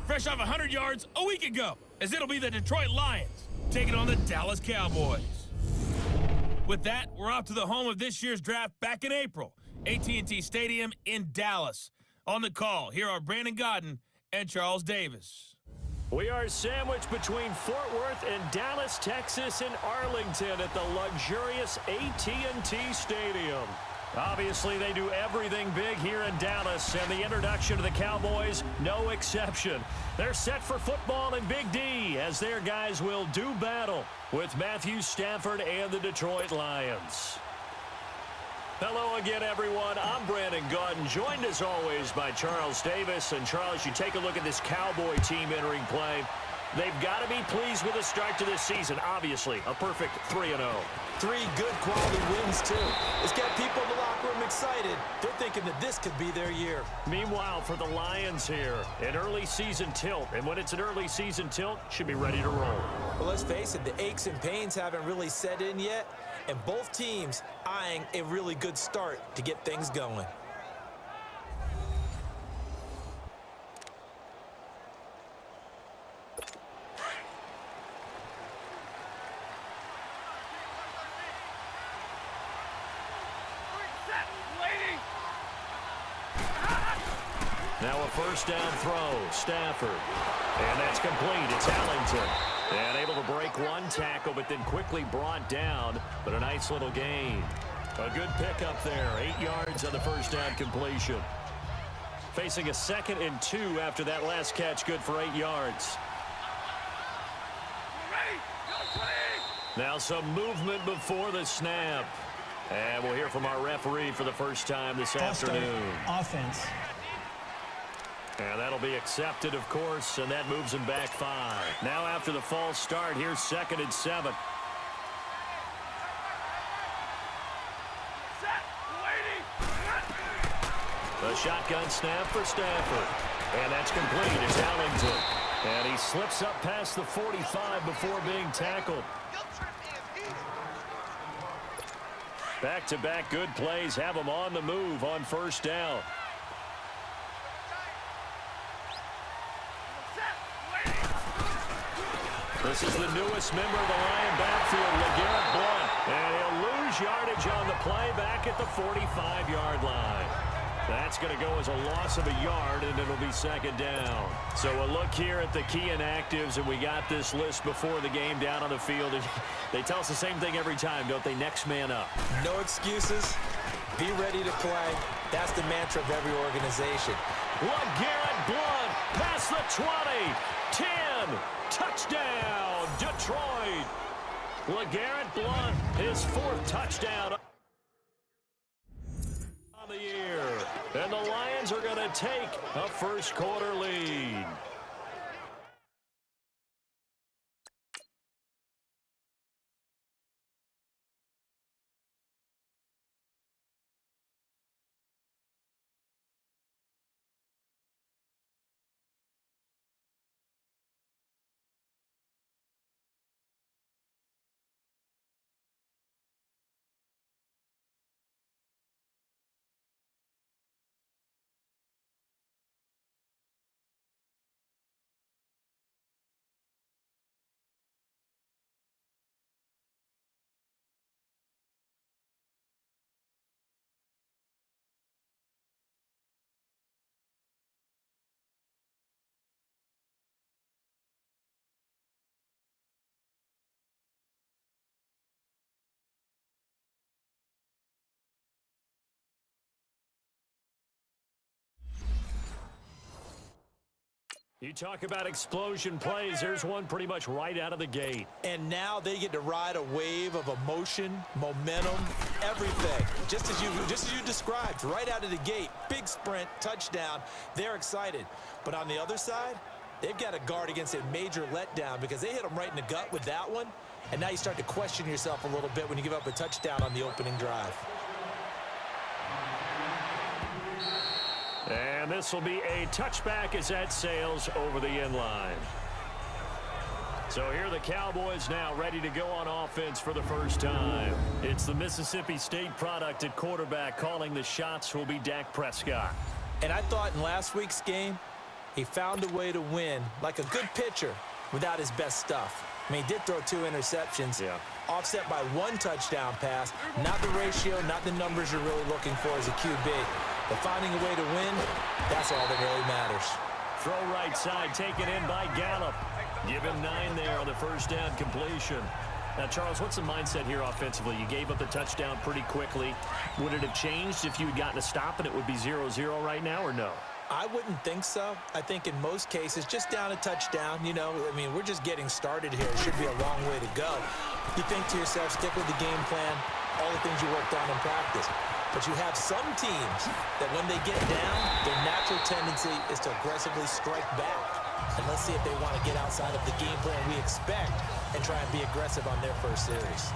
fresh off 100 yards a week ago, as it'll be the Detroit Lions taking on the Dallas Cowboys. With that, we're off to the home of this year's draft back in April, AT&T Stadium in Dallas. On the call, here are Brandon Godden and Charles Davis. We are sandwiched between Fort Worth and Dallas, Texas, and Arlington at the luxurious AT&T Stadium. Obviously, they do everything big here in Dallas, and the introduction to the Cowboys, no exception. They're set for football in Big D, as their guys will do battle with Matthew Stafford and the Detroit Lions. Hello again, everyone. I'm Brandon Godden, joined as always by Charles Davis. And Charles, you take a look at this Cowboy team entering play. They've got to be pleased with the start to this season. Obviously, a perfect 3-0. 3 good quality wins, too. It's got people in the locker room excited. They're thinking that this could be their year. Meanwhile, for the Lions here, an early season tilt. And when it's an early season tilt, should be ready to roll. Well, let's face it, the aches and pains haven't really set in yet. And both teams eyeing a really good start to get things going. Now a first down throw, Stafford. And that's complete. It's Ellington. And able to break one tackle, but then quickly brought down. But a nice little gain. A good pickup there. 8 yards on the first down completion. Facing a 2nd and 2 after that last catch. Good for 8 yards. Now some movement before the snap. And we'll hear from our referee for the first time this afternoon. Offense. And that'll be accepted, of course, and that moves him back 5. Now after the false start, here's 2nd and 7. The shotgun snap for Stafford. And that's complete. It's Ellington. And he slips up past the 45 before being tackled. Back-to-back good plays have him on the move on first down. This is the newest member of the Lion backfield, LeGarrette Blount. And he'll lose yardage on the play back at the 45-yard line. That's going to go as a loss of a yard, and it'll be 2nd down. So a look here at the key inactives, and we got this list before the game down on the field. And they tell us the same thing every time, don't they? Next man up. No excuses. Be ready to play. That's the mantra of every organization. LeGarrette Blount past the 20, 10, touchdown, Detroit. LeGarrette Blount, his 4th touchdown on the year. And the Lions are going to take a first quarter lead. You talk about explosion plays. There's one pretty much right out of the gate. And now they get to ride a wave of emotion, momentum, everything. Just as you described, right out of the gate. Big sprint, touchdown. They're excited. But on the other side, they've got to guard against a major letdown because they hit them right in the gut with that one. And now you start to question yourself a little bit when you give up a touchdown on the opening drive. And this will be a touchback as that sails over the end line. So here the Cowboys now ready to go on offense for the first time. It's the Mississippi State product at quarterback. Calling the shots will be Dak Prescott. And I thought in last week's game, he found a way to win like a good pitcher without his best stuff. I mean, he did throw 2 interceptions, offset by 1 touchdown pass. Not the ratio, not the numbers you're really looking for as a QB. But finding a way to win, that's all that really matters. Throw right side, taken in by Gallup. Give him 9 there on the first down completion. Now, Charles, what's the mindset here offensively? You gave up the touchdown pretty quickly. Would it have changed if you had gotten a stop and it would be 0-0 right now, or no? I wouldn't think so. I think in most cases, just down a touchdown, you know, I mean, we're just getting started here. It should be a long way to go. You think to yourself, stick with the game plan, all the things you worked on in practice. But you have some teams that when they get down, their natural tendency is to aggressively strike back. And let's see if they want to get outside of the game plan we expect and try and be aggressive on their first series.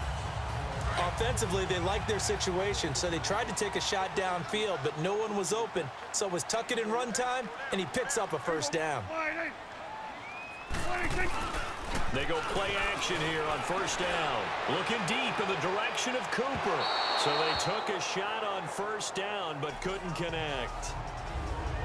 Offensively, they liked their situation, so they tried to take a shot downfield, but no one was open. So it was tuck it in run time, and he picks up a first down. They go play action here on first down. Looking deep in the direction of Cooper. So they took a shot on first down, but couldn't connect.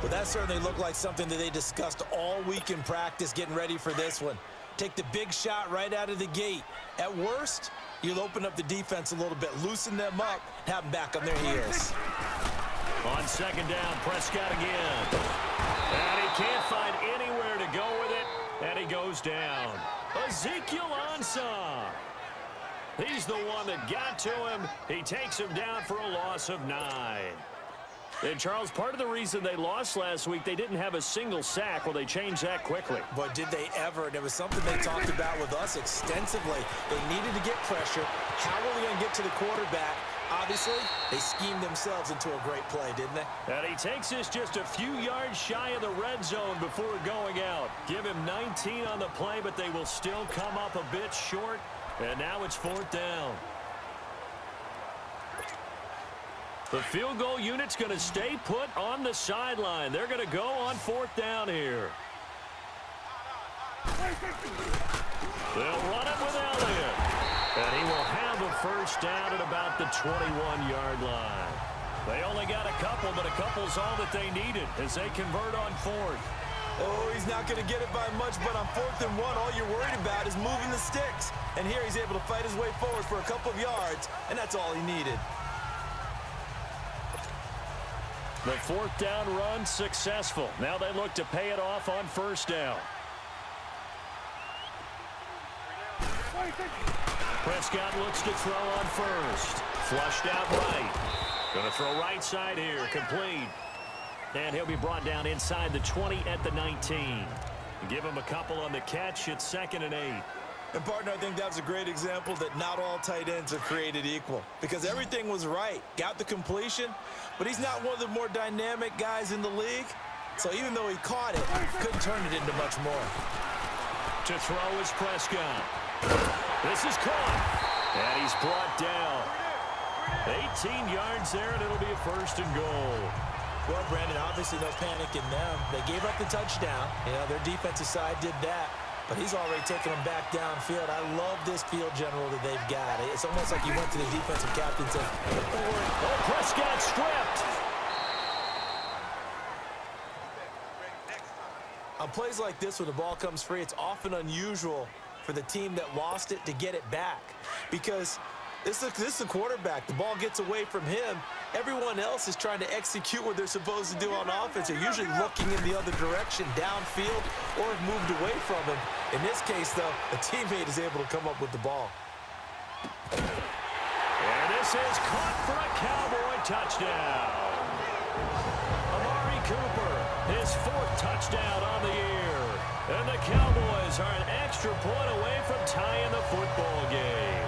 Well, that certainly looked like something that they discussed all week in practice getting ready for this one. Take the big shot right out of the gate. At worst, you'll open up the defense a little bit, loosen them up, have them back on their heels. On second down, Prescott again. And he can't find anywhere to go with it, and he goes down. Ezekiel Ansah. He's the one that got to him. He takes him down for a loss of 9. And, Charles, part of the reason they lost last week, they didn't have a single sack. Well, they changed that quickly. But did they ever? And it was something they talked about with us extensively. They needed to get pressure. How were they going to get to the quarterback? Obviously, they schemed themselves into a great play, didn't they? And he takes us just a few yards shy of the red zone before going out. Give him 19 on the play, but they will still come up a bit short. And now it's 4th down. The field goal unit's going to stay put on the sideline. They're going to go on 4th down here. They'll run it with Elliott. And he will have a first down at about the 21-yard line. They only got a couple, but a couple's all that they needed as they convert on 4th. Oh, he's not going to get it by much, but on 4th and 1, all you're worried about is moving the sticks. And here he's able to fight his way forward for a couple of yards, and that's all he needed. The 4th down run successful. Now they look to pay it off on first down. Prescott looks to throw on first. Flushed out right. Going to throw right side here. Complete. And he'll be brought down inside the 20 at the 19. Give him a couple on the catch. It's 2nd and 8. And, partner, I think that's a great example that not all tight ends are created equal. Because everything was right. Got the completion, but he's not one of the more dynamic guys in the league. So even though he caught it, couldn't turn it into much more. To throw is Prescott. This is caught. And he's brought down. 18 yards there, and it'll be a 1st and goal. Well, Brandon, obviously no panic in them. They gave up the touchdown. You know, their defensive side did that. But he's already taking them back downfield. I love this field general that they've got. It's almost like he went to the defensive captain and said, oh, Prescott stripped. On plays like this, when the ball comes free, it's often unusual for the team that lost it to get it back. Because this is the quarterback. The ball gets away from him. Everyone else is trying to execute what they're supposed to do on offense. They're usually looking in the other direction, downfield, or have moved away from him. In this case, though, a teammate is able to come up with the ball. And this is caught for a Cowboy touchdown. Amari Cooper, his 4th touchdown on the year. And the Cowboys are an extra point away from tying the football game.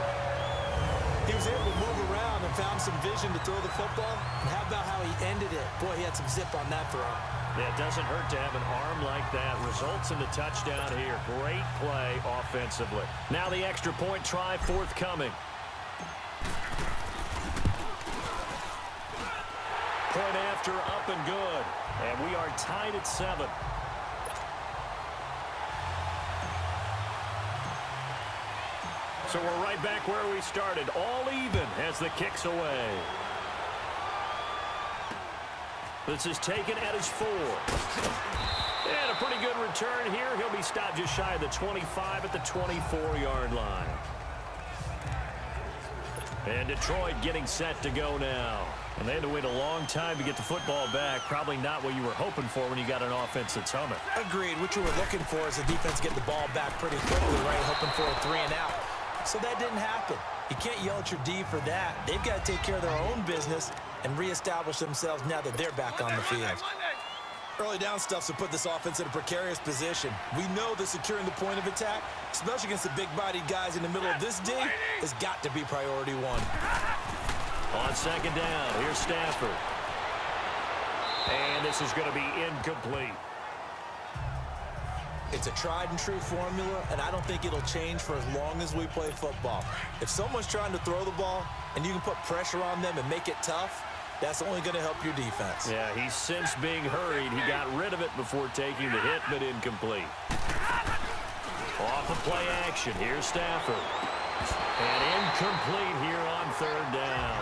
He was able to move around and found some vision to throw the football. And how about how he ended it? Boy, he had some zip on that throw. Yeah, it doesn't hurt to have an arm like that. Results in the touchdown here. Great play offensively. Now the extra point try forthcoming. Point after, up and good. And we are tied at 7. So we're right back where we started, all even as the kick's away. This is taken at his 4. And a pretty good return here. He'll be stopped just shy of the 25 at the 24-yard line. And Detroit getting set to go now. And they had to wait a long time to get the football back. Probably not what you were hoping for when you got an offense that's humming. Agreed. What you were looking for is the defense getting the ball back pretty quickly, right? Hoping for a 3 and out. So that didn't happen. You can't yell at your D for that. They've got to take care of their own business and reestablish themselves now that they're back on the field. Early down stuff to put this offense in a precarious position. We know that securing the point of attack, especially against the big-bodied guys in the middle of this D, has got to be priority one. On second down, here's Stafford. And this is going to be incomplete. It's a tried-and-true formula, and I don't think it'll change for as long as we play football. If someone's trying to throw the ball and you can put pressure on them and make it tough, that's only going to help your defense. Yeah, he's since being hurried. He got rid of it before taking the hit, but incomplete. Off of play action, here's Stafford. And incomplete here on third down.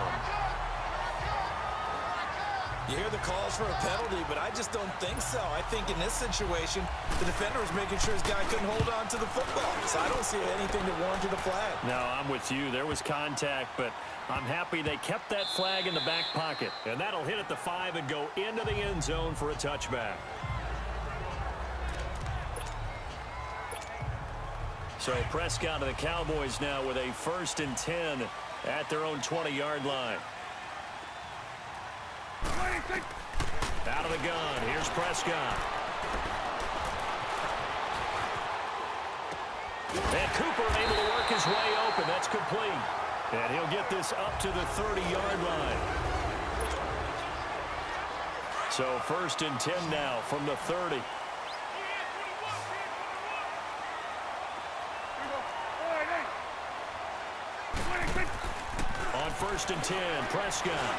You hear the calls for a penalty, but I just don't think so. I think in this situation, the defender was making sure his guy couldn't hold on to the football. So I don't see anything that warranted a flag. No, I'm with you. There was contact, but I'm happy they kept that flag in the back pocket. And that'll hit at the 5 and go into the end zone for a touchback. So Prescott of the Cowboys now with a 1st and 10 at their own 20-yard line. Out of the gun, here's Prescott. And Cooper able to work his way open. That's complete. And he'll get this up to the 30-yard line. So 1st and 10 now from the 30. On 1st and 10, Prescott.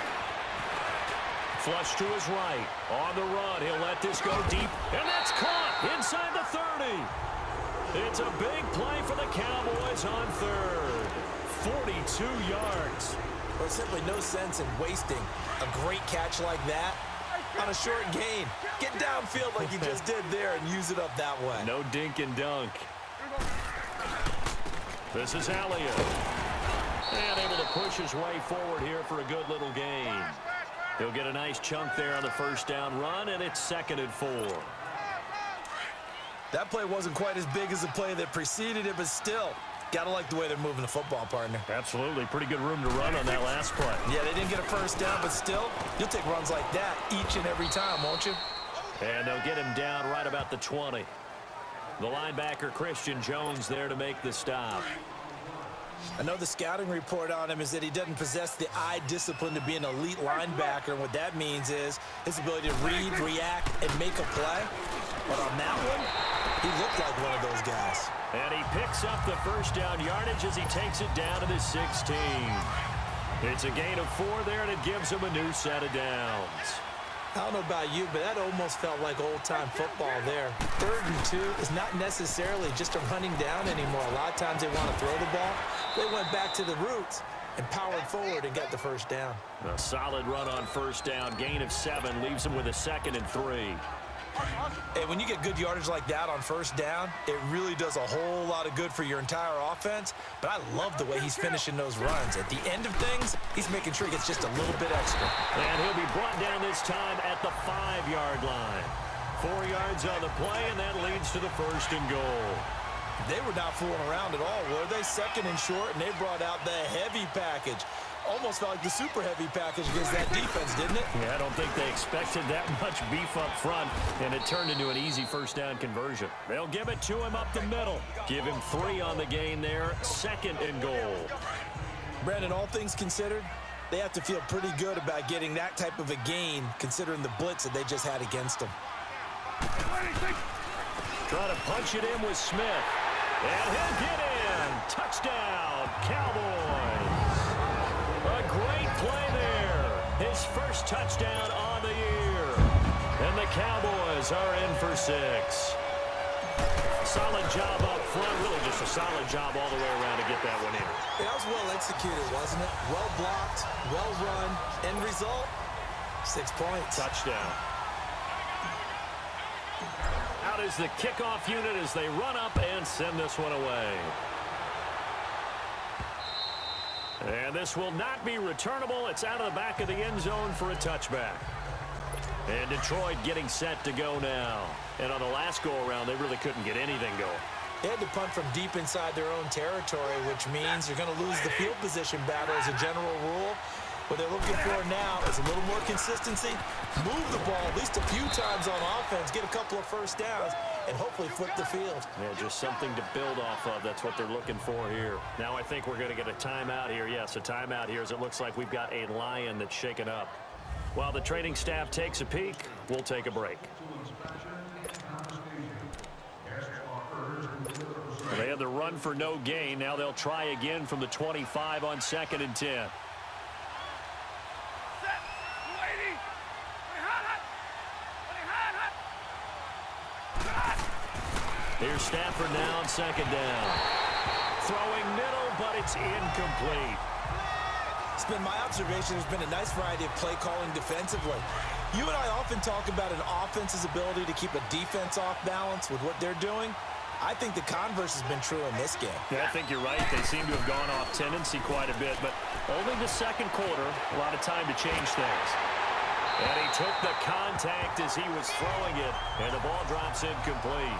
Flush to his right. On the run, he'll let this go deep. And that's caught inside the 30. It's a big play for the Cowboys on 3rd. 42 yards. There's simply no sense in wasting a great catch like that on a short gain. Get downfield like you just did there and use it up that way. No dink and dunk. This is Elliott. And able to push his way forward here for a good little gain. He'll get a nice chunk there on the 1st down run, and it's 2nd and 4. That play wasn't quite as big as the play that preceded it, but still, gotta like the way they're moving the football, partner. Absolutely. Pretty good room to run on that last play. Yeah, they didn't get a 1st down, but still, you'll take runs like that each and every time, won't you? And they'll get him down right about the 20. The linebacker, Christian Jones, there to make the stop. I know the scouting report on him is that he doesn't possess the eye discipline to be an elite linebacker. And what that means is his ability to read, react, and make a play. But on that one, he looked like one of those guys. And he picks up the 1st down yardage as he takes it down to the 16. It's a gain of 4 there, and it gives him a new set of downs. I don't know about you, but that almost felt like old-time football there. 3rd and 2 is not necessarily just a running down anymore. A lot of times they want to throw the ball. They went back to the roots and powered forward and got the 1st down. A solid run on 1st down. Gain of 7 leaves him with a 2nd and 3. Hey, when you get good yardage like that on 1st down, it really does a whole lot of good for your entire offense. But I love the way he's finishing those runs. At the end of things, he's making sure he gets just a little bit extra. And he'll be brought down this time at the 5-yard line. 4 yards on the play, and that leads to the 1st and goal. They were not fooling around at all, were they? 2nd and short, and they brought out the heavy package. Almost felt like the super heavy package against that defense, didn't it? Yeah, I don't think they expected that much beef up front, and it turned into an easy 1st down conversion. They'll give it to him up the middle. Give him 3 on the gain there. 2nd and goal. Brandon, all things considered, they have to feel pretty good about getting that type of a gain, considering the blitz that they just had against them. Trying to punch it in with Smith. And he'll get in. Touchdown, Cowboys. A great play there. His 1st touchdown on the year. And the Cowboys are in for 6. Solid job up front. Really just a solid job all the way around to get that one in. That was well executed, wasn't it? Well blocked, well run. End result, 6 points. Touchdown. out as the kickoff unit as they run up and send this one away. And this will not be returnable. It's out of the back of the end zone for a touchback. And Detroit getting set to go now. And on the last go-around, they really couldn't get anything going. They had to punt from deep inside their own territory, which means you're going to lose the field position battle as a general rule. What they're looking for now is a little more consistency, move the ball at least a few times on offense, get a couple of first downs, and hopefully flip the field. Yeah, just something to build off of. That's what they're looking for here. Now I think we're going to get a timeout here. Yes, a timeout here as it looks like we've got a Lion that's shaken up. While the training staff takes a peek, we'll take a break. They had the run for no gain. Now they'll try again from the 25 on 2nd and 10. Here's Stafford now on 2nd down. Throwing middle, but it's incomplete. It's been my observation there's been a nice variety of play calling defensively. You and I often talk about an offense's ability to keep a defense off balance with what they're doing. I think the converse has been true in this game. Yeah, I think you're right. They seem to have gone off tendency quite a bit, but only the second quarter, a lot of time to change things. And he took the contact as he was throwing it, and the ball drops incomplete.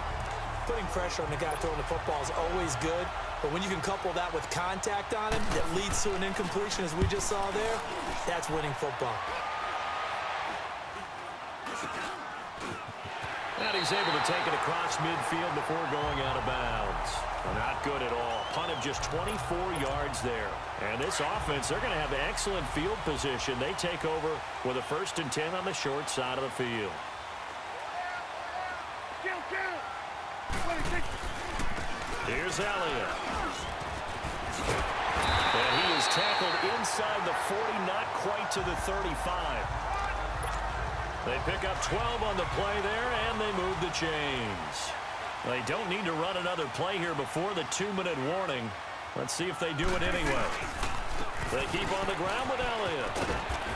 Putting pressure on the guy throwing the football is always good, but when you can couple that with contact on him that leads to an incompletion, as we just saw there, that's winning football. And he's able to take it across midfield before going out of bounds. Not good at all. Punt of just 24 yards there. And this offense, they're going to have excellent field position. They take over with a 1st and 10 on the short side of the field. Here's Elliott. And he is tackled inside the 40, not quite to the 35. They pick up 12 on the play there, and they move the chains. They don't need to run another play here before the 2-minute warning. Let's see if they do it anyway. They keep on the ground with Elliott.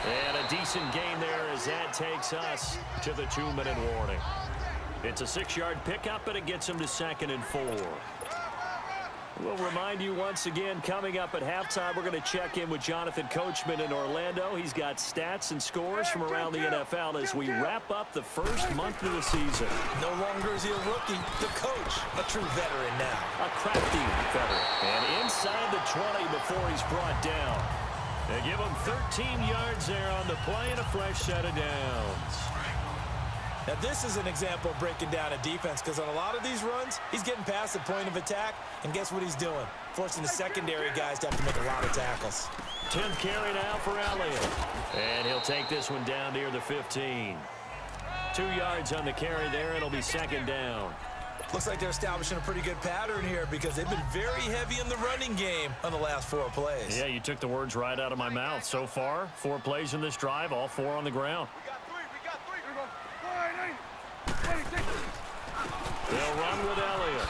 And a decent gain there as that takes us to the 2-minute warning. It's a 6-yard pickup, and it gets them to 2nd and 4. We'll remind you once again, coming up at halftime, we're going to check in with Jonathan Coachman in Orlando. He's got stats and scores from around the NFL as we wrap up the first month of the season. No longer is he a rookie, the coach, a true veteran now. A crafty veteran. And inside the 20 before he's brought down. They give him 13 yards there on the play and a fresh set of downs. Now, this is an example of breaking down a defense because on a lot of these runs, he's getting past the point of attack, and guess what he's doing? Forcing the secondary guys to have to make a lot of tackles. 10th carry now for Elliott. And he'll take this one down near the 15. 2 yards on the carry there. It'll be 2nd down. Looks like they're establishing a pretty good pattern here because they've been very heavy in the running game on the last 4 plays. Yeah, you took the words right out of my mouth. So far, 4 plays in this drive, all 4 on the ground. They'll run with Elliott.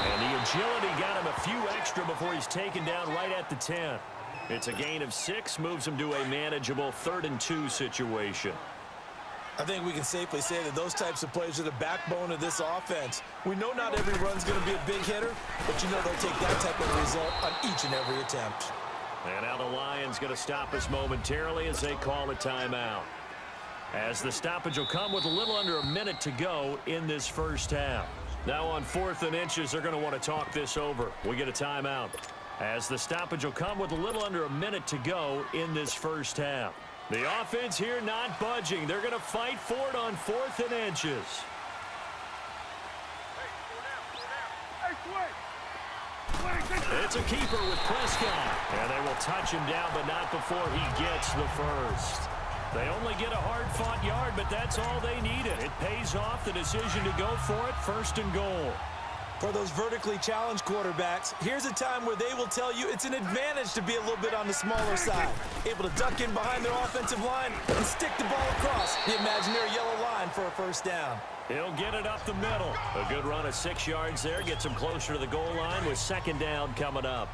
And the agility got him a few extra before he's taken down right at the 10. It's a gain of 6, moves him to a manageable 3rd and 2 situation. I think we can safely say that those types of plays are the backbone of this offense. We know not every run's going to be a big hitter, but you know they'll take that type of result on each and every attempt. And now the Lions going to stop us momentarily as they call a timeout. As the stoppage will come with a little under a minute to go in this first half. Now on 4th and inches, they're going to want to talk this over. We get a timeout. As the stoppage will come with a little under a minute to go in this first half. The offense here not budging. They're going to fight for it on 4th and inches. It's a keeper with Prescott. And they will touch him down, but not before he gets the first. They only get a hard-fought yard, but that's all they needed. It pays off the decision to go for it, 1st and goal. For those vertically challenged quarterbacks, here's a time where they will tell you it's an advantage to be a little bit on the smaller side. Able to duck in behind their offensive line and stick the ball across the imaginary yellow line for a 1st down. He'll get it up the middle. A good run of 6 yards there. Gets him closer to the goal line with 2nd down coming up.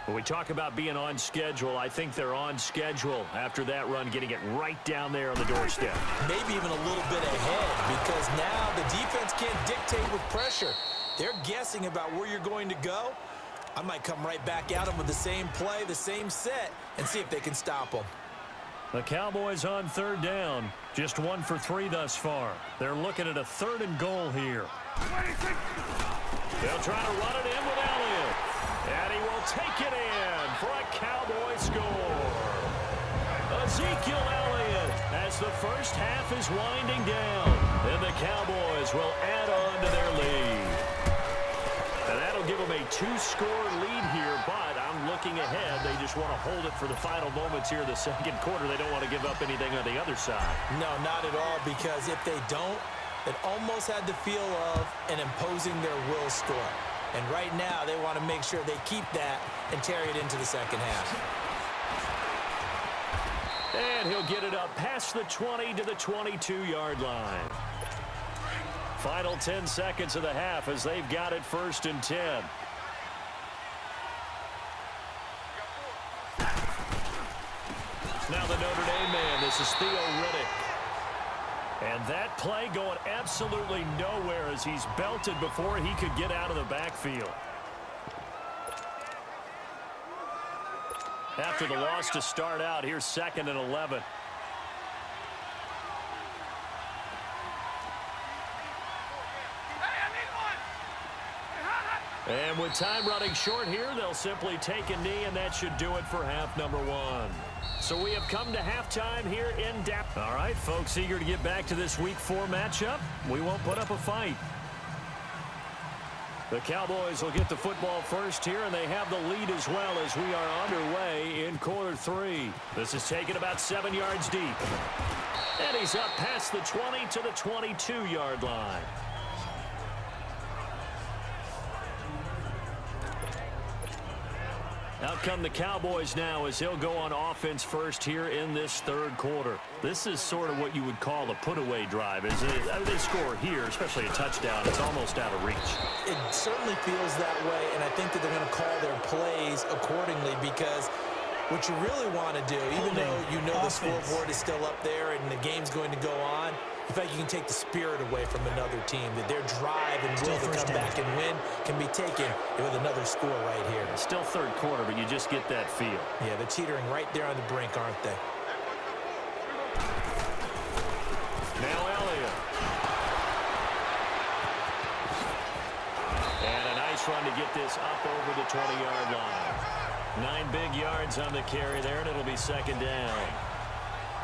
When we talk about being on schedule, I think they're on schedule after that run, getting it right down there on the doorstep. Maybe even a little bit ahead, because now the defense can't dictate with pressure. They're guessing about where you're going to go. I might come right back at them with the same play, the same set, and see if they can stop them. The Cowboys on third down. Just 1 for 3 thus far. They're looking at a 3rd and goal here. They'll try to run it in with Elliott. And he will take it in for a Cowboy score. Ezekiel Elliott as the first half is winding down. And the Cowboys will add on to their lead. And that'll give them a 2-score lead here, but I'm looking ahead. They just want to hold it for the final moments here in the second quarter. They don't want to give up anything on the other side. No, not at all, because if they don't, it almost had the feel of an imposing their will score. And right now, they want to make sure they keep that and carry it into the second half. And he'll get it up past the 20 to the 22-yard line. Final 10 seconds of the half as they've got it 1st and 10. Now the Notre Dame man, this is Theo Riddick. And that play going absolutely nowhere as he's belted before he could get out of the backfield. After the loss to start out, here's 2nd and 11. And with time running short here, they'll simply take a knee, and that should do it for half number 1. So we have come to halftime here in Dallas. All right, folks, eager to get back to this Week 4 matchup. We won't put up a fight. The Cowboys will get the football first here, and they have the lead as well as we are underway in quarter 3. This is taken about 7 yards deep. And he's up past the 20 to the 22-yard line. Out come the Cowboys now as he'll go on offense first here in this 3rd quarter. This is sort of what you would call a put-away drive, isn't it? I mean, they score here, especially a touchdown. It's almost out of reach. It certainly feels that way, and I think that they're going to call their plays accordingly, because what you really want to do, even though you know the scoreboard is still up there and the game's going to go on, in fact, you can take the spirit away from another team, that their drive and will to come back and win can be taken with another score right here. Still 3rd quarter, but you just get that feel. Yeah, they're teetering right there on the brink, aren't they? Now Elliott. And a nice run to get this up over the 20-yard line. 9 big yards on the carry there, and it'll be 2nd down.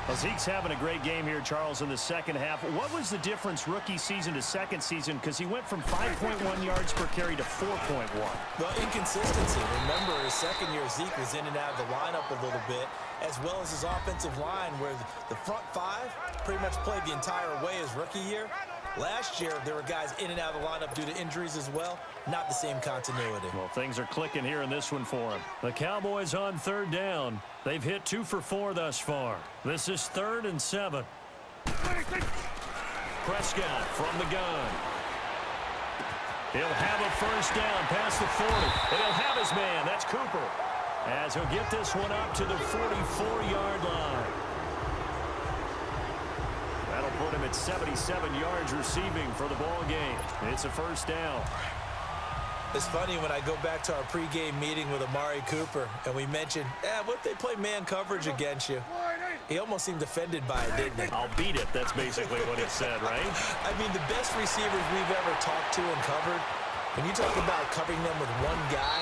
Well, Zeke's having a great game here, Charles, in the second half. What was the difference rookie season to second season? Because he went from 5.1 yards per carry to 4.1. Well, inconsistency. Remember, his second year, Zeke was in and out of the lineup a little bit, as well as his offensive line, where the front 5 pretty much played the entire way his rookie year. Last year, there were guys in and out of the lineup due to injuries as well. Not the same continuity. Well, things are clicking here in this one for him. The Cowboys on 3rd down. They've hit 2 for 4 thus far. This is 3rd and 7. Prescott from the gun. He'll have a first down past the 40. And he'll have his man. That's Cooper. As he'll get this one up to the 44-yard line. That'll put him at 77 yards receiving for the ball game. It's a first down. It's funny when I go back to our pregame meeting with Amari Cooper, and we mentioned, what if they play man coverage against you? He almost seemed offended by it, didn't he? I'll beat it. That's basically what he said, right? I mean, the best receivers we've ever talked to and covered, when you talk about covering them with one guy,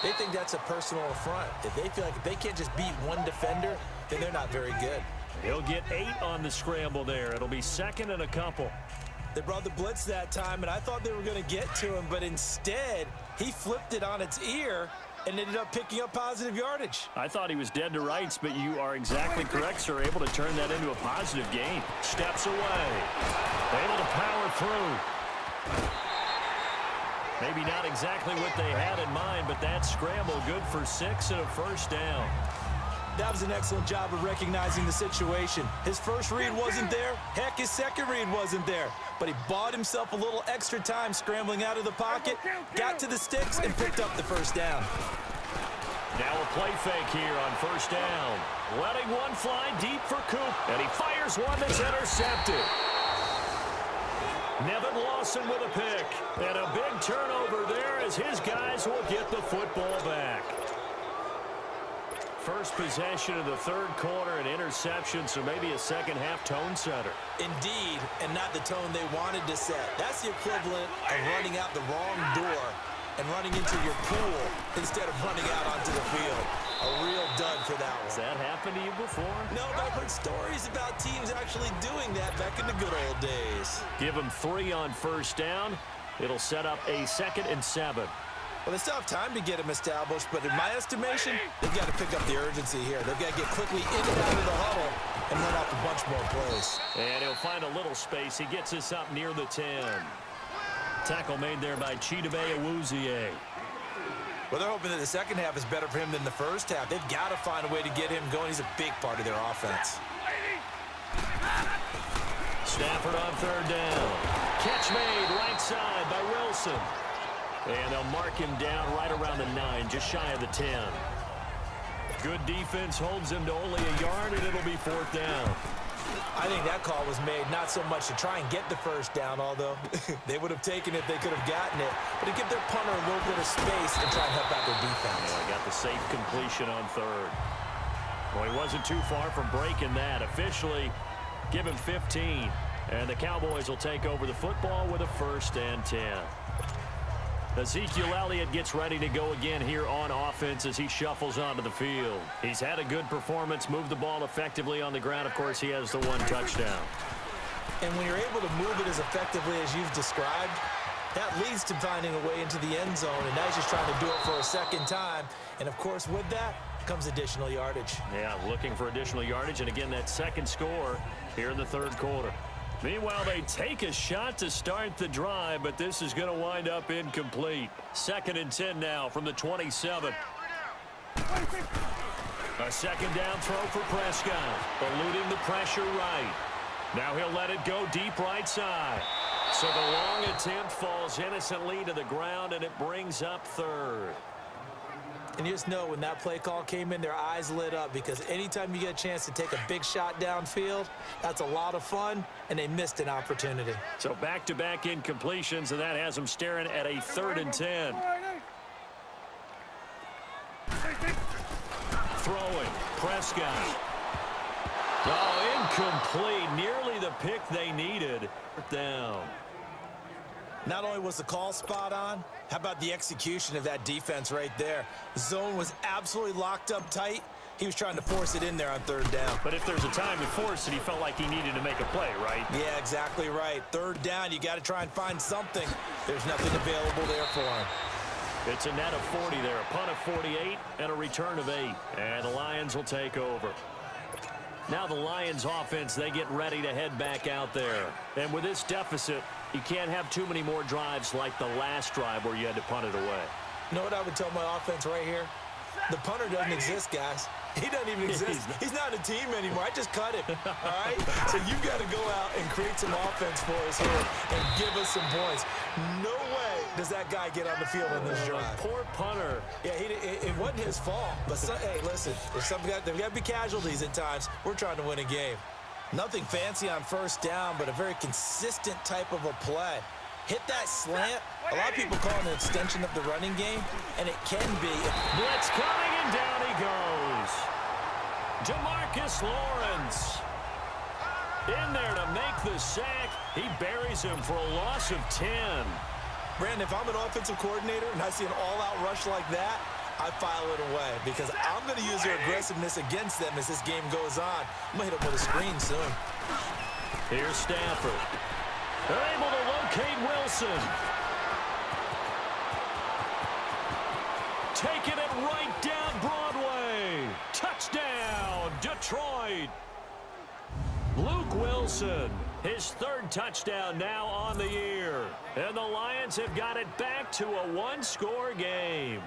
they think that's a personal affront. If they feel like if they can't just beat one defender, then they're not very good. He'll get 8 on the scramble there. It'll be 2nd and a couple. They brought the blitz that time, and I thought they were going to get to him, but instead, he flipped it on its ear and ended up picking up positive yardage. I thought he was dead to rights, but you are exactly correct, sir. Able to turn that into a positive gain. Steps away. Able to power through. Maybe not exactly what they had in mind, but that scramble good for 6 and a first down. That was an excellent job of recognizing the situation. His first read wasn't there. Heck, his second read wasn't there. But he bought himself a little extra time scrambling out of the pocket, got to the sticks, and picked up the first down. Now a play fake here on first down. Letting one fly deep for Coop. And he fires one that's intercepted. Nevin Lawson with a pick. And a big turnover there as his guys will get the football back. First possession of the third quarter, an interception, so maybe a second-half tone setter. Indeed, and not the tone they wanted to set. That's the equivalent of running out the wrong door and running into your pool instead of running out onto the field. A real dud for that one. Has that happened to you before? No, but I've heard stories about teams actually doing that back in the good old days. Give them 3 on first down. It'll set up a 2nd and 7. Well, they still have time to get him established, but in my estimation, they've got to pick up the urgency here. They've got to get quickly in and out of the huddle and run off a bunch more plays. And he'll find a little space. He gets us up near the 10. Tackle made there by Chidobe Awuzie. Well, they're hoping that the second half is better for him than the first half. They've got to find a way to get him going. He's a big part of their offense. Stafford on third down. Catch made right side by Wilson. And they'll mark him down right around the 9, just shy of the 10. Good defense holds him to only a yard, and it'll be 4th down. I think that call was made not so much to try and get the first down, although they would have taken it if they could have gotten it, but to give their punter a little bit of space and try and help out their defense. I got the safe completion on third. Well, he wasn't too far from breaking that. Officially, give him 15. And the Cowboys will take over the football with a 1st and 10. Ezekiel Elliott gets ready to go again here on offense as he shuffles onto the field. He's had a good performance, moved the ball effectively on the ground. Of course, he has the 1 touchdown. And when you're able to move it as effectively as you've described, that leads to finding a way into the end zone, and now he's just trying to do it for a second time. And, of course, with that comes additional yardage. Yeah, looking for additional yardage, and again, that second score here in the third quarter. Meanwhile, they take a shot to start the drive, but this is going to wind up incomplete. 2nd and 10 now from the 27. A second down throw for Prescott, eluding the pressure right. Now he'll let it go deep right side. So the long attempt falls innocently to the ground, and it brings up 3rd. And you just know when that play call came in, their eyes lit up, because anytime you get a chance to take a big shot downfield, that's a lot of fun, and they missed an opportunity. So back-to-back incompletions, and that has them staring at a 3rd and 10. Throwing, Prescott. Oh, incomplete. Nearly the pick they needed. Down. Not only was the call spot on, how about the execution of that defense right there? The zone was absolutely locked up tight. He was trying to force it in there on 3rd down. But if there's a time to force it, he felt like he needed to make a play, right? Yeah, exactly right. 3rd down, you got to try and find something. There's nothing available there for him. It's a net of 40 there, a punt of 48, and a return of 8. And the Lions will take over. Now the Lions offense, they get ready to head back out there. And with this deficit, you can't have too many more drives like the last drive where you had to punt it away. You know what I would tell my offense right here? The punter doesn't exist, guys. He doesn't even exist. He's not a team anymore. I just cut him, all right? So you've got to go out and create some offense for us here and give us some points. No way does that guy get on the field in this drive. Poor punter. Yeah, it wasn't his fault. But, hey, listen, there's got to be casualties at times. We're trying to win a game. Nothing fancy on 1st down, but a very consistent type of a play. Hit that slant. A lot of people call it an extension of the running game, and it can be. Blitz coming, and down he goes. DeMarcus Lawrence in there to make the sack. He buries him for a loss of 10. Brandon, if I'm an offensive coordinator and I see an all-out rush like that, I file it away because I'm going to use their aggressiveness against them as this game goes on. I'm going to hit them with a screen soon. Here's Stafford. They're able to locate Wilson. Taking it right down Broadway. Touchdown, Detroit. Luke Wilson, his 3rd touchdown now on the year. And the Lions have got it back to a 1-score game.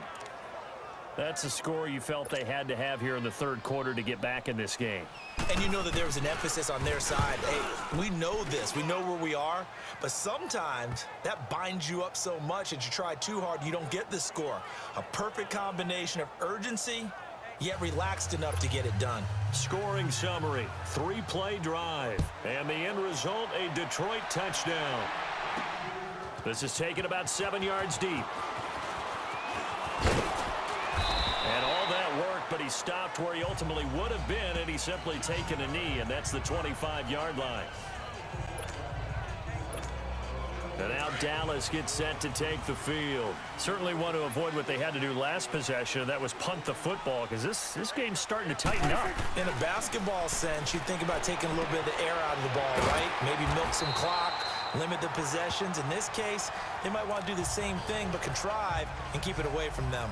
That's a score you felt they had to have here in the third quarter to get back in this game. And you know that there was an emphasis on their side. Hey, we know this. We know where we are. But sometimes that binds you up so much that you try too hard, you don't get the score. A perfect combination of urgency, yet relaxed enough to get it done. Scoring summary, 3-play drive. And the end result, a Detroit touchdown. This is taken about 7 yards deep. And all that worked, but he stopped where he ultimately would have been had he simply taken a knee, and that's the 25-yard line. And now Dallas gets set to take the field. Certainly want to avoid what they had to do last possession, and that was punt the football, because this game's starting to tighten up. In a basketball sense, you think about taking a little bit of the air out of the ball, right? Maybe milk some clock, limit the possessions. In this case, they might want to do the same thing, but contrive and keep it away from them.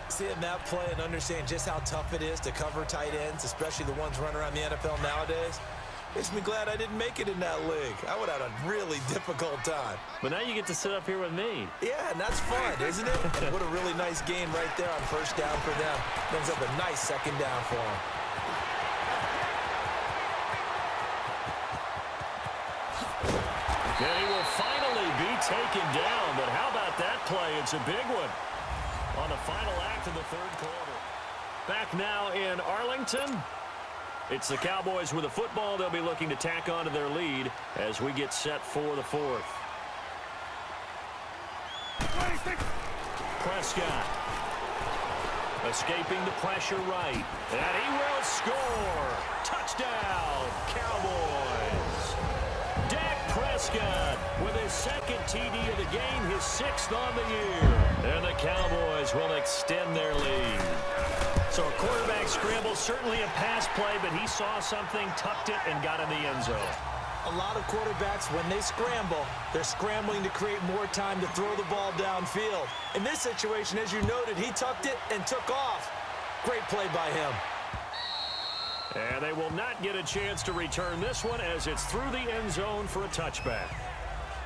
Seeing that play and understand just how tough it is to cover tight ends, especially the ones running around the NFL nowadays, makes me glad I didn't make it in that league. I would have had a really difficult time. But now you get to sit up here with me. Yeah, and that's fun, isn't it? And what a really nice game right there on first down for them. Brings up a nice second down for them. And he will finally be taken down. But how about that play? It's a big one on the final act of the third quarter. Back now in Arlington. It's the Cowboys with the football. They'll be looking to tack on to their lead as we get set for the fourth. Prescott escaping the pressure right. And he will score. Touchdown, Cowboys. Dak Prescott with his second TD of the game, his 6th on the year. And the Cowboys will extend their lead. So a quarterback scramble, certainly a pass play, but he saw something, tucked it, and got in the end zone. A lot of quarterbacks, when they scramble, they're scrambling to create more time to throw the ball downfield. In this situation, as you noted, he tucked it and took off. Great play by him. And they will not get a chance to return this one as it's through the end zone for a touchback.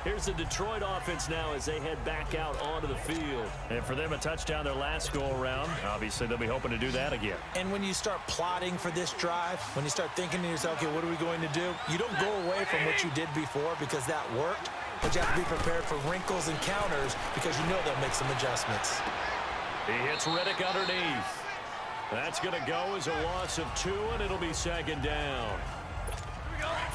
Here's the Detroit offense now as they head back out onto the field. And for them, a touchdown their last go-around. Obviously, they'll be hoping to do that again. And when you start plotting for this drive, when you start thinking to yourself, okay, what are we going to do? You don't go away from what you did before because that worked, but you have to be prepared for wrinkles and counters because you know they'll make some adjustments. He hits Riddick underneath. That's going to go as a loss of 2, and it'll be second down.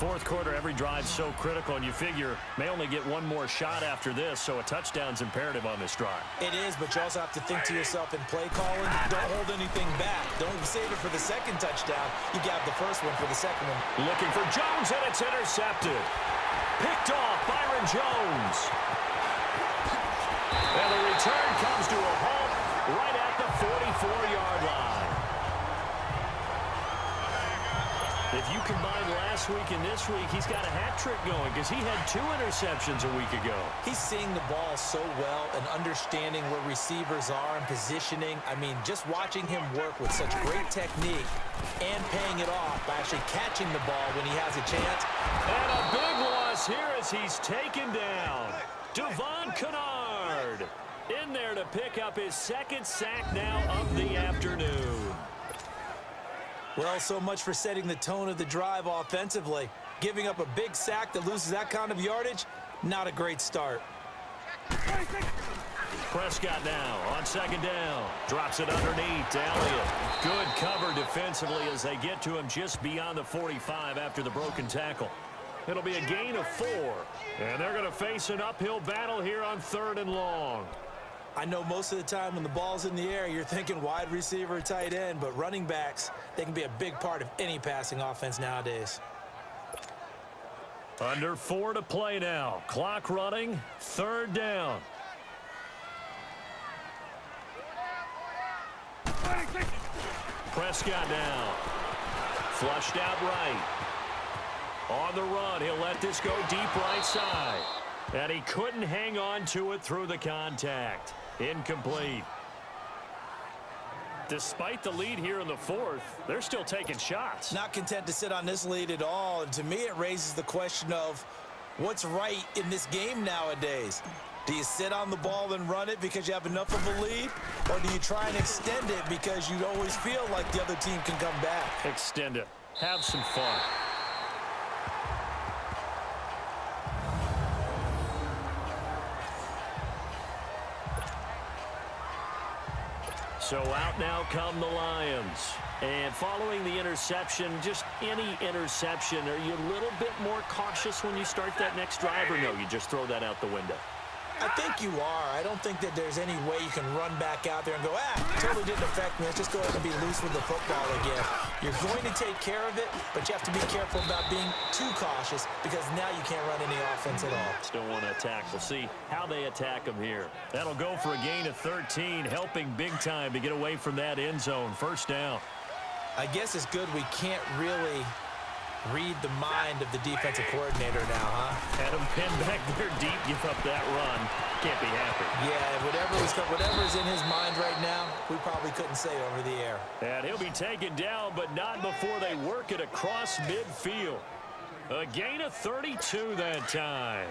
Fourth quarter, every drive so critical, and you figure may only get one more shot after this, so a touchdown's imperative on this drive. It is, but you also have to think to yourself in play calling, don't hold anything back. Don't save it for the second touchdown. You got the first one for the second one. Looking for Jones, and it's intercepted. Picked off Byron Jones. And the return comes to a halt right at the 44-yard line. If you combine last week and this week, he's got a hat trick going because he had 2 interceptions a week ago. He's seeing the ball so well and understanding where receivers are and positioning. I mean, just watching him work with such great technique and paying it off by actually catching the ball when he has a chance. And a big loss here as he's taken down. Devon Kennard in there to pick up his 2nd sack now of the afternoon. Well, so much for setting the tone of the drive offensively. Giving up a big sack that loses that kind of yardage, not a great start. Prescott now on second down. Drops it underneath to Elliott. Good cover defensively as they get to him just beyond the 45 after the broken tackle. It'll be a gain of 4. And they're going to face an uphill battle here on 3rd and long. I know most of the time when the ball's in the air, you're thinking wide receiver, tight end, but running backs, they can be a big part of any passing offense nowadays. Under 4 to play now. Clock running. 3rd down. Prescott now. Flushed out right. On the run, he'll let this go deep right side. And he couldn't hang on to it through the contact. Incomplete. Despite the lead here in the 4th, they're still taking shots. Not content to sit on this lead at all. And to me, it raises the question of what's right in this game nowadays. Do you sit on the ball and run it because you have enough of a lead? Or do you try and extend it because you always feel like the other team can come back? Extend it. Have some fun. So out now come the Lions. And following the interception, just any interception, are you a little bit more cautious when you start that next drive, or no, you just throw that out the window? I think you are. I don't think that there's any way you can run back out there and go, totally didn't affect me. Let's just go ahead and be loose with the football again. You're going to take care of it, but you have to be careful about being too cautious because now you can't run any offense at all. Still want to attack. We'll see how they attack them here. That'll go for a gain of 13, helping big time to get away from that end zone. First down. I guess it's good we can't really read the mind of the defensive coordinator now, huh? Had him pinned back there deep, give up that run. Can't be happy. Yeah, whatever's in his mind right now, we probably couldn't say over the air. And he'll be taken down, but not before they work it across midfield. A gain of 32 that time.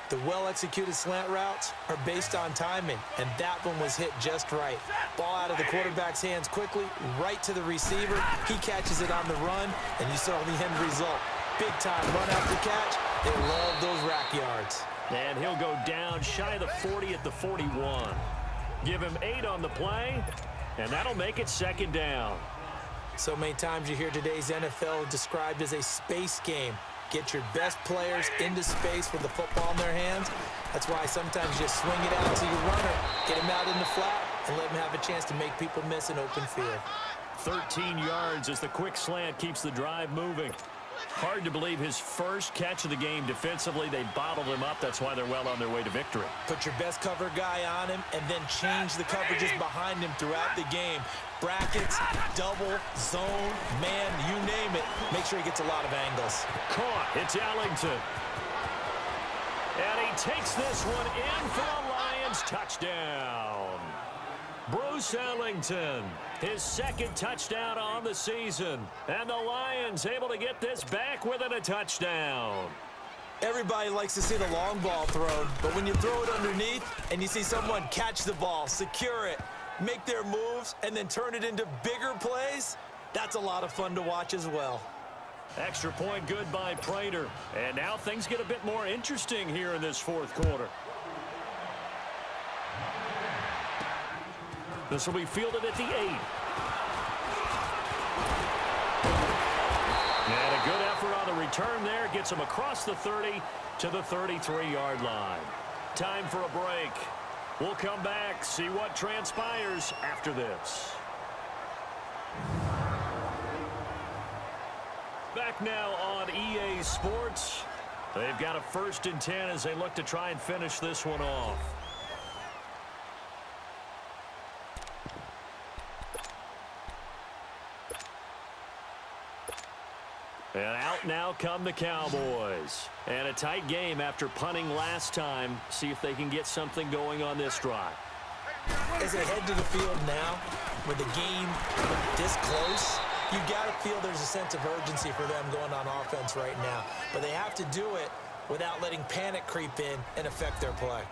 The well-executed slant routes are based on timing, and that one was hit just right. Ball out of the quarterback's hands quickly, right to the receiver. He catches it on the run, and you saw the end result. Big time run after catch. They love those rack yards. And he'll go down shy of the 40 at the 41. Give him 8 on the play, and that'll make it second down. So many times you hear today's NFL described as a space game. Get your best players into space with the football in their hands. That's why sometimes you just swing it out to your runner, get him out in the flat, and let him have a chance to make people miss an open field. 13 yards as the quick slant keeps the drive moving. Hard to believe his first catch of the game defensively. They bottled him up. That's why they're well on their way to victory. Put your best cover guy on him and then change the coverages behind him throughout the game. Brackets, double, zone, man, you name it. Make sure he gets a lot of angles. Caught. It's Ellington. And he takes this one in for the Lions. Touchdown. Bruce Ellington, his second touchdown on the season. And the Lions able to get this back within a touchdown. Everybody likes to see the long ball thrown, but when you throw it underneath and you see someone catch the ball, secure it, make their moves, and then turn it into bigger plays, that's a lot of fun to watch as well. Extra point good by Prater. And now things get a bit more interesting here in this fourth quarter. This will be fielded at the 8. And a good effort on the return there. Gets him across the 30 to the 33-yard line. Time for a break. We'll come back, see what transpires after this. Back now on EA Sports. They've got a 1st and 10 as they look to try and finish this one off. And out now come the Cowboys. And a tight game after punting last time. See if they can get something going on this drive. As they head to the field now, with the game this close, you got to feel there's a sense of urgency for them going on offense right now. But they have to do it without letting panic creep in and affect their play.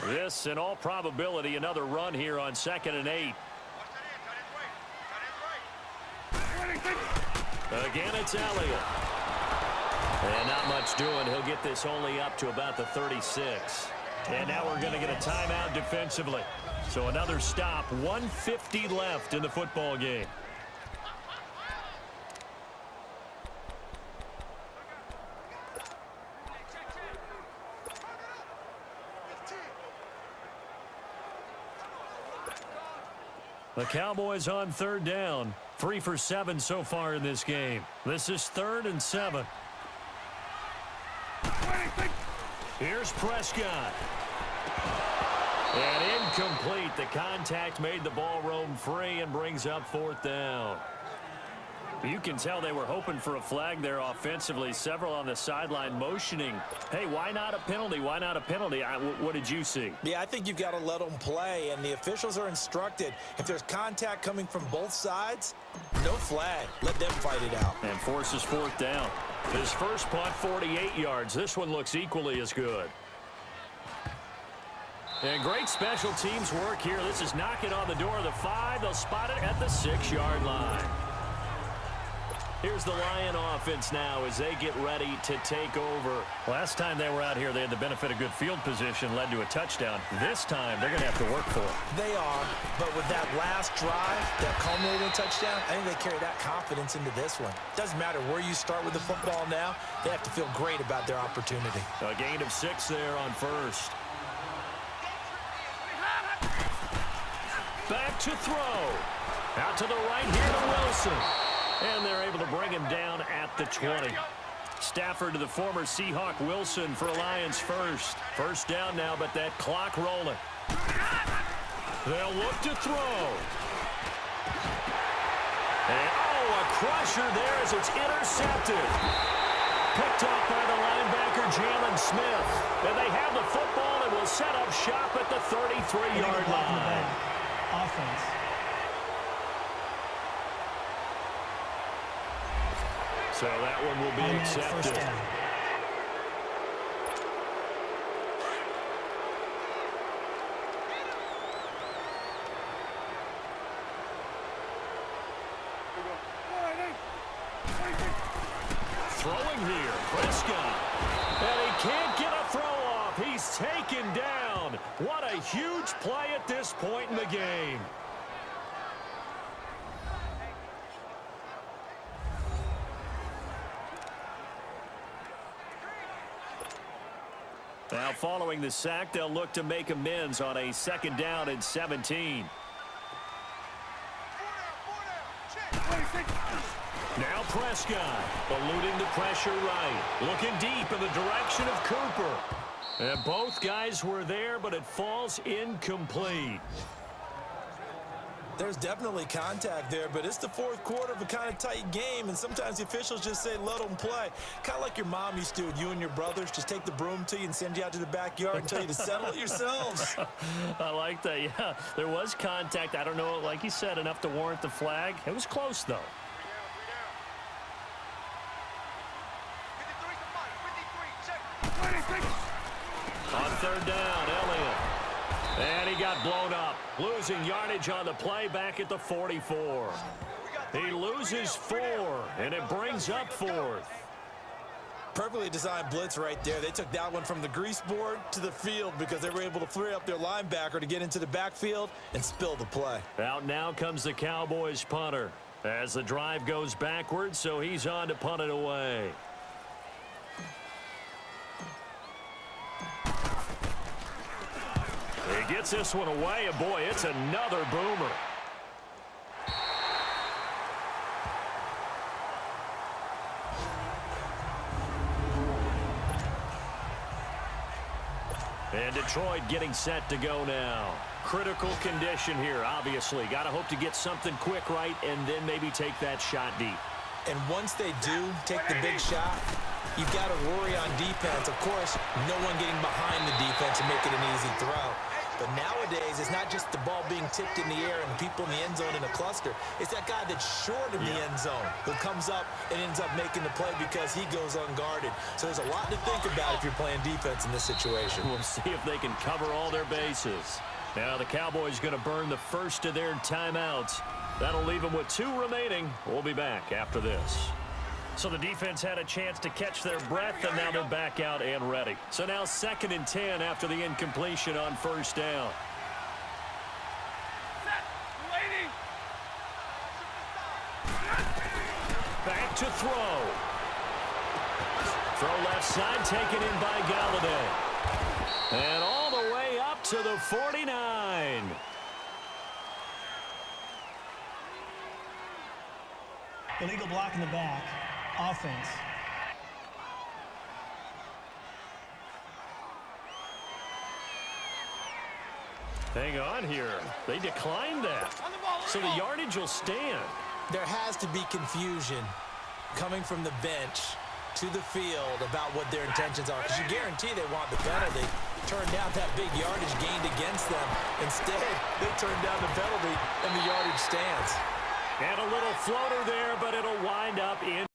This, in all probability, another run here on 2nd and 8. Again, it's Elliott. And not much doing. He'll get this only up to about the 36. And now we're going to get a timeout defensively. So another stop. 1:50 left in the football game. The Cowboys on 3rd down. 3 for 7 so far in this game. This is 3rd and 7. Here's Prescott. And incomplete. The contact made the ball roam free and brings up 4th down. You can tell they were hoping for a flag there offensively. Several on the sideline motioning, hey, why not a penalty? Why not a penalty? What did you see? Yeah, I think you've got to let them play, and the officials are instructed. If there's contact coming from both sides, no flag. Let them fight it out. And forces fourth down. His first punt, 48 yards. This one looks equally as good. And great special teams work here. This is knocking on the door of the 5. They'll spot it at the 6-yard line. Here's the Lion offense now as they get ready to take over. Last time they were out here, they had the benefit of good field position, led to a touchdown. This time, they're going to have to work for it. They are, but with that last drive, that culminating touchdown, I think they carry that confidence into this one. Doesn't matter where you start with the football now, they have to feel great about their opportunity. A gain of 6 there on first. Back to throw. Out to the right here to Wilson. And they're able to bring him down at the 20. Stafford to the former Seahawk Wilson for Lions first. First down now, but that clock rolling. They'll look to throw. And, a crusher there as it's intercepted. Picked off by the linebacker, Jalen Smith. And they have the football and will set up shop at the 33-yard line. Offense. So that one will be accepted. Throwing here, Prescott. And he can't get a throw off. He's taken down. What a huge play at this point in the game. Now following the sack, they'll look to make amends on a 2nd down and 17. Now Prescott, eluding the pressure right. Looking deep in the direction of Cooper. And both guys were there, but it falls incomplete. There's definitely contact there, but it's the 4th quarter of a kind of tight game, and sometimes the officials just say, let them play. Kind of like your mom used to with you and your brothers. Just take the broom to you and send you out to the backyard and tell you to settle it yourselves. I like that, yeah. There was contact. I don't know, like you said, enough to warrant the flag. It was close, though. On 3rd down, Elliott. And he got blown up. Losing yardage on the play back at the 44. He loses 4, and it brings up 4th. Perfectly designed blitz right there. They took that one from the grease board to the field because they were able to free up their linebacker to get into the backfield and spill the play. Out now comes the Cowboys punter as the drive goes backwards, so he's on to punt it away. He gets this one away, and boy, it's another boomer. And Detroit getting set to go now. Critical condition here, obviously. Got to hope to get something quick right and then maybe take that shot deep. And once they do take the big shot, you've got to worry on defense. Of course, no one getting behind the defense and making an easy throw. But nowadays, it's not just the ball being tipped in the air and people in the end zone in a cluster. It's that guy that's short of the end zone who comes up and ends up making the play because he goes unguarded. So there's a lot to think about if you're playing defense in this situation. We'll see if they can cover all their bases. Now the Cowboys going to burn the first of their timeouts. That'll leave them with 2 remaining. We'll be back after this. So the defense had a chance to catch their breath, and now they're back out and ready. So now 2nd and 10 after the incompletion on 1st down. Back to throw. Throw left side, taken in by Galladay. And all the way up to the 49. Illegal block in the back. Offense. Hang on here. They declined that. So the yardage will stand. There has to be confusion coming from the bench to the field about what their intentions are, because you guarantee they want the penalty. Turn down that big yardage gained against them. Instead, they turn down the penalty and the yardage stands. And a little floater there, but it'll wind up in